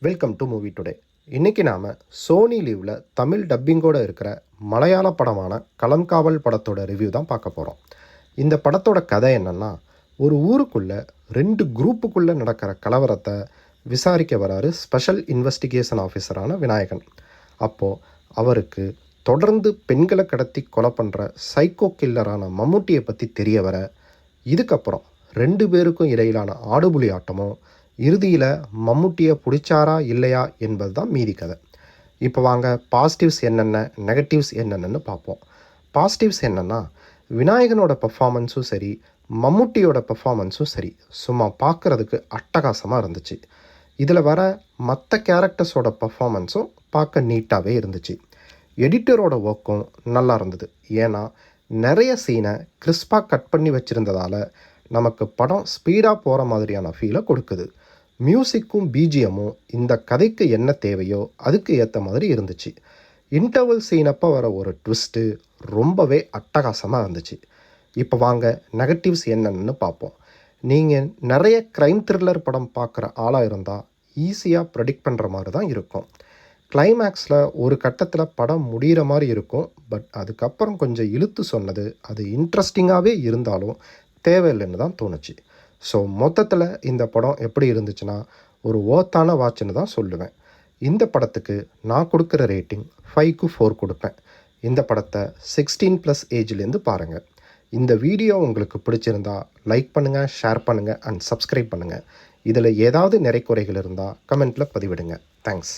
Welcome to movie today. இன்றைக்கி நாம் Sony லீவில் தமிழ் டப்பிங்கோடு இருக்கிற மலையாள படமான களம்காவல் படத்தோட ரிவ்யூ தான் பார்க்க போகிறோம். இந்த படத்தோட கதை என்னென்னா, ஒரு ஊருக்குள்ளே 2 குரூப்புக்குள்ளே நடக்கிற கலவரத்தை விசாரிக்க வராரு ஸ்பெஷல் இன்வெஸ்டிகேஷன் ஆஃபீஸரான விநாயகன். அப்போது அவருக்கு தொடர்ந்து பெண்களை கடத்தி கொலை பண்ணுற சைக்கோ கில்லரான மம்முட்டியை பற்றி தெரிய வர, இதுக்கப்புறம் 2 பேருக்கும் இடையிலான ஆடுபுலி ஆட்டமும் இறுதியில் மம்முட்டியை பிடிச்சாரா இல்லையா என்பது தான் மீதி கதை. இப்போ வாங்க பாசிட்டிவ்ஸ் என்னென்ன, நெகட்டிவ்ஸ் என்னென்னு பார்ப்போம். பாசிட்டிவ்ஸ் என்னென்னா, விநாயகனோட பெர்ஃபார்மன்ஸும் சரி, மம்முட்டியோட பெர்ஃபார்மன்ஸும் சரி, சும்மா பார்க்குறதுக்கு அட்டகாசமாக இருந்துச்சு. இதில் வர மற்ற கேரக்டர்ஸோட பெர்ஃபார்மன்ஸும் பார்க்க நீட்டாகவே இருந்துச்சு. எடிட்டரோட ஒர்க்கும் நல்லா இருந்தது. ஏன்னா நிறைய சீனை கிறிஸ்பாக கட் பண்ணி வச்சுருந்ததால் நமக்கு படம் ஸ்பீடாக போகிற மாதிரியான ஃபீலை கொடுக்குது. மியூசிக்கும் பிஜிஎம்மும் இந்த கதைக்கு என்ன தேவையோ அதுக்கு ஏற்ற மாதிரி இருந்துச்சு. இன்டர்வல் சீனப்போ வர ஒரு ட்விஸ்ட்டு ரொம்பவே அட்டகாசமாக இருந்துச்சு. இப்போ வாங்க நெகட்டிவ்ஸ் என்னென்னு பார்ப்போம். நீங்கள் நிறைய க்ரைம் த்ரில்லர் படம் பார்க்குற ஆளாக இருந்தால் ஈஸியாக ப்ரெடிக்ட் பண்ணுற மாதிரி தான் இருக்கும். கிளைமேக்ஸில் ஒரு கட்டத்தில் படம் முடிகிற மாதிரி இருக்கும். பட் அதுக்கப்புறம் கொஞ்சம் இழுத்து சொன்னது அது இன்ட்ரெஸ்டிங்காகவே இருந்தாலும் தேவையில்லைன்னு தான் தோணுச்சு. ஸோ மொத்தத்தில் இந்த படம் எப்படி இருந்துச்சுன்னா, ஒரு ஓத்தான வாட்ச்னு தான் சொல்லுவேன். இந்த படத்துக்கு நான் கொடுக்குற ரேட்டிங் 5க்கு 4 கொடுப்பேன். இந்த படத்தை 16+ ஏஜ்லேருந்து பாருங்கள். இந்த வீடியோ உங்களுக்கு பிடிச்சிருந்தா லைக் பண்ணுங்கள், ஷேர் பண்ணுங்கள் அண்ட் சப்ஸ்கிரைப் பண்ணுங்கள். இதில் ஏதாவது நிறை குறைகள் இருந்தால் கமெண்ட்டில் பதிவிடுங்க. தேங்க்ஸ்.